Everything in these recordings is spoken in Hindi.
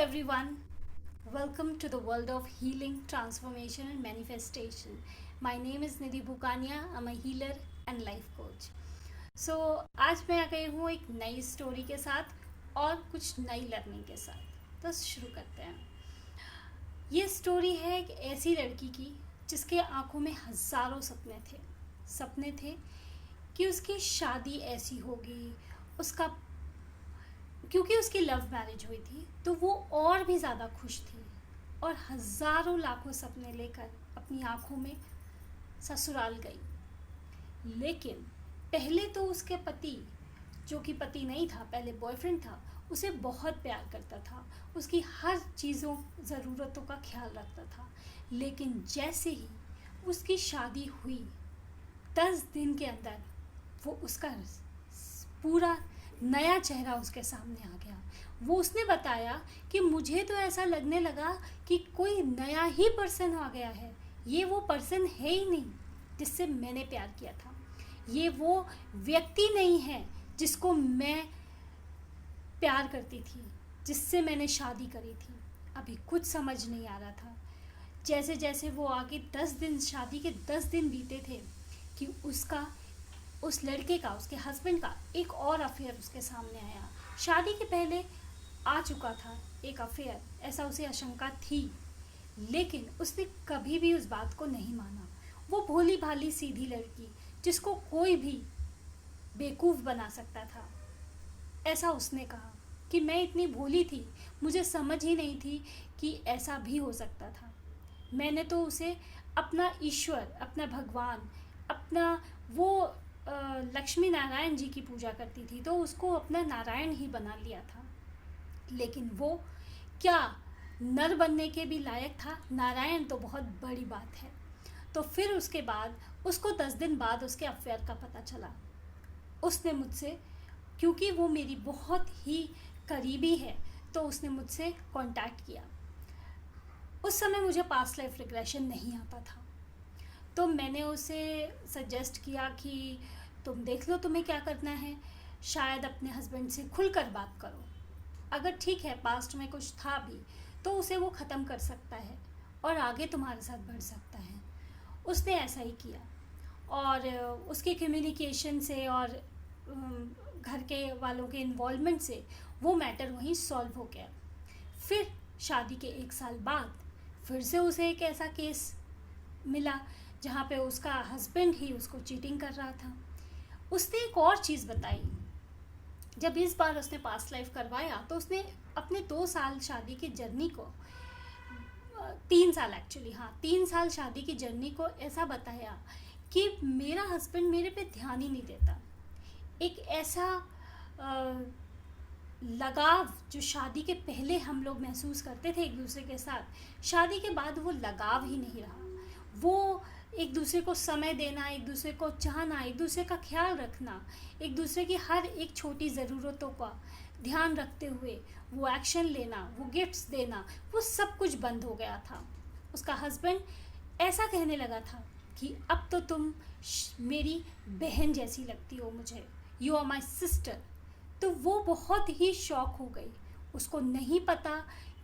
everyone. Welcome to the world of healing, transformation, and manifestation. My name is Nidhi Bhukania. I'm a healer and life coach. So आज मैं आ गई हूँ एक नई स्टोरी के साथ और कुछ नई लर्निंग के साथ। तो शुरू करते हैं। ये स्टोरी है एक ऐसी लड़की की जिसके आंखों में हज़ारों सपने थे कि उसकी शादी ऐसी होगी, उसका क्योंकि उसकी लव मैरिज हुई थी तो वो और भी ज़्यादा खुश थी और हज़ारों लाखों सपने लेकर अपनी आंखों में ससुराल गई। लेकिन पहले तो उसके पति, जो कि पति नहीं था, पहले बॉयफ्रेंड था, उसे बहुत प्यार करता था, उसकी हर चीज़ों ज़रूरतों का ख्याल रखता था। लेकिन जैसे ही उसकी शादी हुई 10 दिन के अंदर वो उसका पूरा नया चेहरा उसके सामने आ गया। वो उसने बताया कि मुझे तो ऐसा लगने लगा कि कोई नया ही पर्सन आ गया है, ये वो पर्सन है ही नहीं जिससे मैंने प्यार किया था, ये वो व्यक्ति नहीं है जिसको मैं प्यार करती थी, जिससे मैंने शादी करी थी। अभी कुछ समझ नहीं आ रहा था। जैसे जैसे वो आगे 10 दिन, शादी के 10 दिन बीते थे कि उस लड़के का, उसके हस्बैंड का एक और अफेयर उसके सामने आया। शादी के पहले आ चुका था एक अफेयर, ऐसा उसे आशंका थी, लेकिन उसने कभी भी उस बात को नहीं माना। वो भोली भाली सीधी लड़की जिसको कोई भी बेवकूफ़ बना सकता था, ऐसा उसने कहा कि मैं इतनी भोली थी, मुझे समझ ही नहीं थी कि ऐसा भी हो सकता था। मैंने तो उसे अपना ईश्वर, अपना भगवान, अपना वो लक्ष्मी नारायण जी की पूजा करती थी तो उसको अपना नारायण ही बना लिया था। लेकिन वो क्या नर बनने के भी लायक था? नारायण तो बहुत बड़ी बात है। तो फिर उसके बाद उसको 10 दिन बाद उसके अफेयर का पता चला। उसने मुझसे, क्योंकि वो मेरी बहुत ही करीबी है, तो उसने मुझसे कांटेक्ट किया। उस समय मुझे पास्ट लाइफ रिग्रेशन नहीं आता था, तो मैंने उसे सजेस्ट किया कि तुम देख लो तुम्हें क्या करना है, शायद अपने हस्बैंड से खुलकर बात करो। अगर ठीक है, पास्ट में कुछ था भी तो उसे वो ख़त्म कर सकता है और आगे तुम्हारे साथ बढ़ सकता है। उसने ऐसा ही किया और उसके कम्युनिकेशन से और घर के वालों के इन्वॉल्वमेंट से वो मैटर वहीं सॉल्व हो गया। फिर शादी के 1 साल बाद फिर से उसे एक ऐसा केस मिला जहाँ पे उसका हस्बैंड ही उसको चीटिंग कर रहा था। उसने एक और चीज़ बताई। जब इस बार उसने पास्ट लाइफ करवाया तो उसने अपने 2 साल शादी की जर्नी को, 3 साल एक्चुअली, हाँ 3 साल शादी की जर्नी को ऐसा बताया कि मेरा हस्बैंड मेरे पे ध्यान ही नहीं देता। एक ऐसा लगाव जो शादी के पहले हम लोग महसूस करते थे एक दूसरे के साथ, शादी के बाद वो लगाव ही नहीं रहा। वो एक दूसरे को समय देना, एक दूसरे को चाहना, एक दूसरे का ख्याल रखना, एक दूसरे की हर एक छोटी ज़रूरतों का ध्यान रखते हुए वो एक्शन लेना, वो गिफ्ट्स देना, वो सब कुछ बंद हो गया था। उसका हस्बैंड ऐसा कहने लगा था कि अब तो तुम मेरी बहन जैसी लगती हो मुझे, यू आर माई सिस्टर। तो वो बहुत ही शॉक हो गई। उसको नहीं पता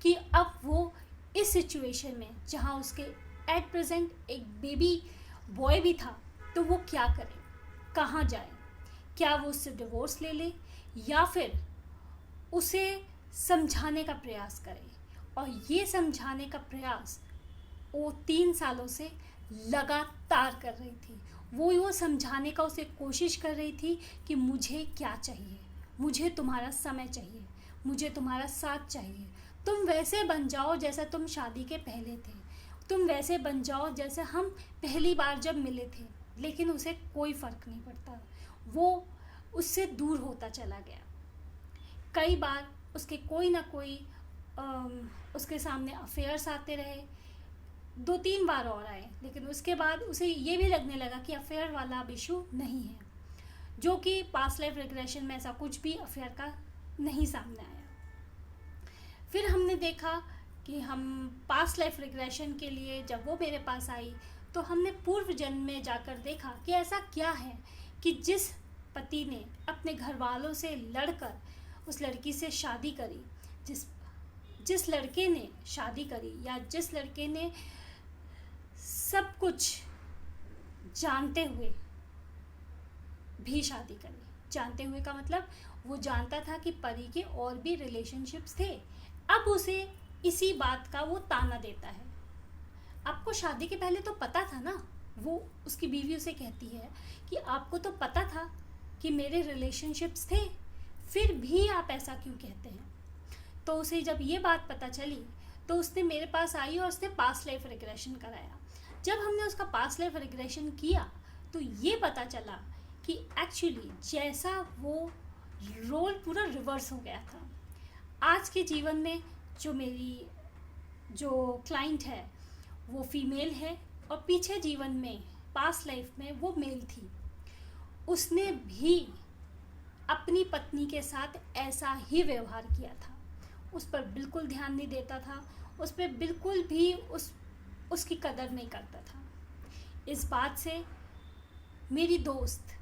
कि अब वो इस सिचुएशन में, जहाँ उसके एट प्रेजेंट एक बेबी बॉय भी था, तो वो क्या करे, कहाँ जाए, क्या वो उससे डिवोर्स ले या फिर उसे समझाने का प्रयास करे। और ये समझाने का प्रयास वो 3 सालों से लगातार कर रही थी। वो समझाने का उसे कोशिश कर रही थी कि मुझे क्या चाहिए, मुझे तुम्हारा समय चाहिए, मुझे तुम्हारा साथ चाहिए, तुम वैसे बन जाओ जैसा तुम शादी के पहले थे, तुम वैसे बन जाओ जैसे हम पहली बार जब मिले थे। लेकिन उसे कोई फ़र्क नहीं पड़ता, वो उससे दूर होता चला गया। कई बार उसके कोई ना कोई उसके सामने अफेयर्स आते रहे, 2-3 बार और आए, लेकिन उसके बाद उसे ये भी लगने लगा कि अफेयर वाला अब इशू नहीं है, जो कि पास्ट लाइफ रिग्रेशन में ऐसा कुछ भी अफेयर का नहीं सामने आया। फिर हमने देखा कि हम पास्ट लाइफ रिग्रेशन के लिए जब वो मेरे पास आई तो हमने पूर्व जन्म में जाकर देखा कि ऐसा क्या है कि जिस पति ने अपने घर वालों से लड़कर उस लड़की से शादी करी, जिस जिस लड़के ने शादी करी या जिस लड़के ने सब कुछ जानते हुए भी शादी करी, जानते हुए का मतलब वो जानता था कि परी के और भी रिलेशनशिप्स थे, अब उसे इसी बात का वो ताना देता है। आपको शादी के पहले तो पता था ना, वो उसकी बीवी उसे कहती है कि आपको तो पता था कि मेरे रिलेशनशिप्स थे, फिर भी आप ऐसा क्यों कहते हैं। तो उसे जब ये बात पता चली तो उसने मेरे पास आई और उसने पास्ट लाइफ रिग्रेशन कराया। जब हमने उसका पास्ट लाइफ रिग्रेशन किया तो ये पता चला कि एक्चुअली जैसा वो रोल पूरा रिवर्स हो गया था। आज के जीवन में जो मेरी जो क्लाइंट है वो फीमेल है और पीछे जीवन में पास्ट लाइफ में वो मेल थी। उसने भी अपनी पत्नी के साथ ऐसा ही व्यवहार किया था, उस पर बिल्कुल ध्यान नहीं देता था, उस पर बिल्कुल भी उसकी कदर नहीं करता था। इस बात से मेरी दोस्त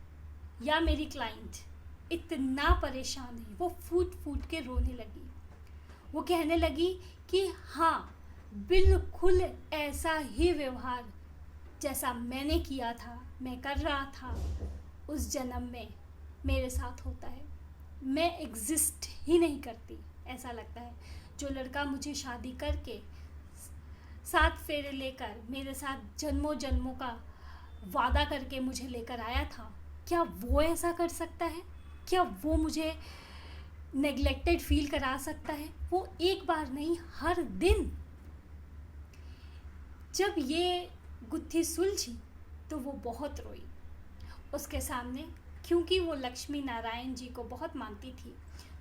या मेरी क्लाइंट इतना परेशान हुई, वो फूट फूट के रोने लगी। वो कहने लगी कि हाँ, बिल्कुल ऐसा ही व्यवहार जैसा मैंने किया था, मैं कर रहा था, उस जन्म में मेरे साथ होता है। मैं एग्जिस्ट ही नहीं करती, ऐसा लगता है। जो लड़का मुझे शादी करके 7 फेरे लेकर मेरे साथ जन्मों जन्मों का वादा करके मुझे लेकर आया था, क्या वो ऐसा कर सकता है? क्या वो मुझे नेग्लेक्टेड फील करा सकता है? वो एक बार नहीं, हर दिन। जब ये गुत्थी सुलझी तो वो बहुत रोई उसके सामने, क्योंकि वो लक्ष्मी नारायण जी को बहुत मानती थी।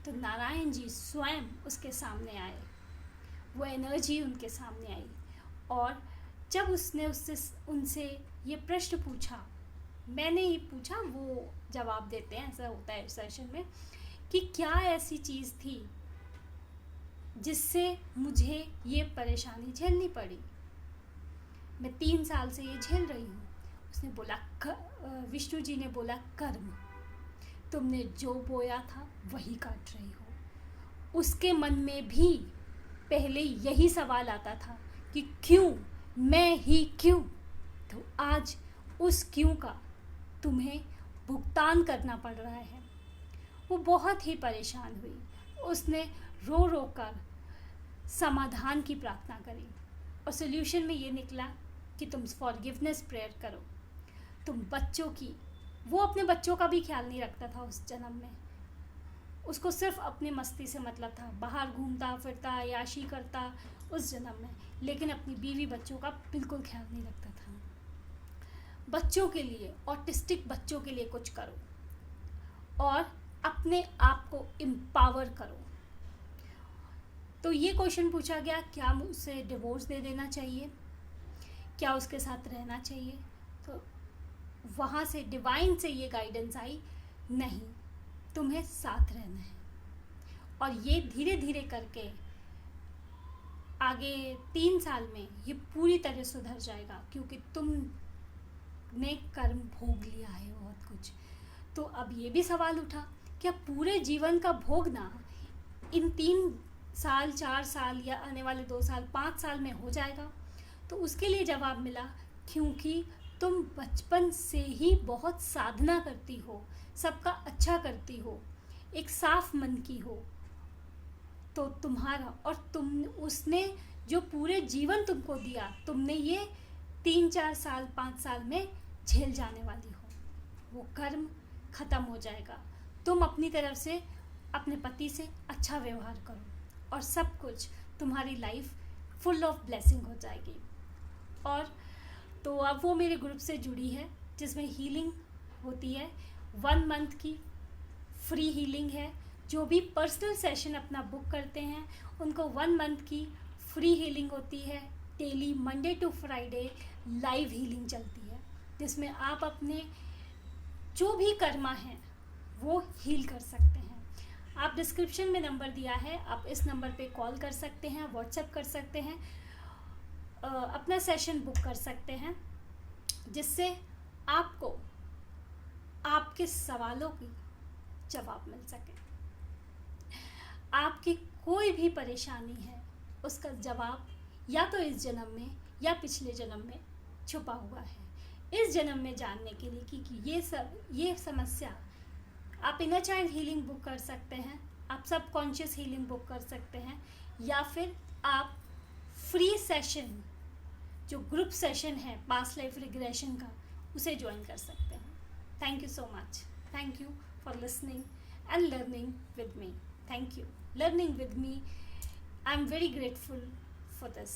तो नारायण जी स्वयं उसके सामने आए, वो एनर्जी उनके सामने आई। और जब उसने उनसे ये प्रश्न पूछा, मैंने ये पूछा, वो जवाब देते हैं, ऐसा होता है सेशन में, कि क्या ऐसी चीज़ थी जिससे मुझे ये परेशानी झेलनी पड़ी। मैं 3 साल से ये झेल रही हूँ। उसने बोला, विष्णु जी ने बोला, कर्म। तुमने जो बोया था वही काट रही हो। उसके मन में भी पहले यही सवाल आता था कि क्यों, मैं ही क्यों। तो आज उस क्यों का तुम्हें भुगतान करना पड़ रहा है। वो बहुत ही परेशान हुई। उसने रो रो कर समाधान की प्रार्थना करी और सॉल्यूशन में ये निकला कि तुम फॉरगिवनेस प्रेयर करो। तुम बच्चों की, वो अपने बच्चों का भी ख्याल नहीं रखता था उस जन्म में। उसको सिर्फ अपनी मस्ती से मतलब था, बाहर घूमता फिरता याशी करता उस जन्म में, लेकिन अपनी बीवी बच्चों का बिल्कुल ख्याल नहीं रखता था। बच्चों के लिए, ऑटिस्टिक बच्चों के लिए कुछ करो और अपने आप को एम्पावर करो। तो ये क्वेश्चन पूछा गया, क्या उसे डिवोर्स दे देना चाहिए, क्या उसके साथ रहना चाहिए। तो वहाँ से डिवाइन से ये गाइडेंस आई, नहीं, तुम्हें साथ रहना है। और ये धीरे धीरे करके आगे 3 साल में ये पूरी तरह सुधर जाएगा, क्योंकि तुमने कर्म भोग लिया है बहुत कुछ। तो अब ये भी सवाल उठा, क्या पूरे जीवन का भोगना इन 3 साल, 4 साल या आने वाले 2 साल, 5 साल में हो जाएगा? तो उसके लिए जवाब मिला, क्योंकि तुम बचपन से ही बहुत साधना करती हो, सबका अच्छा करती हो, एक साफ मन की हो, तो तुम्हारा और तुम, उसने जो पूरे जीवन तुमको दिया, तुमने ये 3, 4 साल, 5 साल में झेल जाने वाली हो। वो कर्म खत्म हो जाएगा। तुम अपनी तरफ से अपने पति से अच्छा व्यवहार करो और सब कुछ, तुम्हारी लाइफ फुल ऑफ ब्लेसिंग हो जाएगी। और तो अब वो मेरे ग्रुप से जुड़ी है, जिसमें हीलिंग होती है। 1 मंथ की फ्री हीलिंग है। जो भी पर्सनल सेशन अपना बुक करते हैं उनको 1 मंथ की फ्री हीलिंग होती है। Daily Monday to Friday live healing चलती है, जिसमें आप अपने जो भी कर्मा हैं वो हील कर सकते हैं। आप डिस्क्रिप्शन में नंबर दिया है, आप इस नंबर पे कॉल कर सकते हैं, व्हाट्सएप कर सकते हैं, अपना सेशन बुक कर सकते हैं, जिससे आपको आपके सवालों की जवाब मिल सके। आपकी कोई भी परेशानी है उसका जवाब या तो इस जन्म में या पिछले जन्म में छुपा हुआ है। इस जन्म में जानने के लिए कि ये समस्या, आप इनर चाइल्ड हीलिंग बुक कर सकते हैं, आप सबकॉन्शियस हीलिंग बुक कर सकते हैं, या फिर आप फ्री सेशन जो ग्रुप सेशन है पास्ट लाइफ रिग्रेशन का, उसे ज्वाइन कर सकते हैं। Thank you so much. Thank you for listening and learning with me. Thank you. Learning with me, I'm very grateful for this.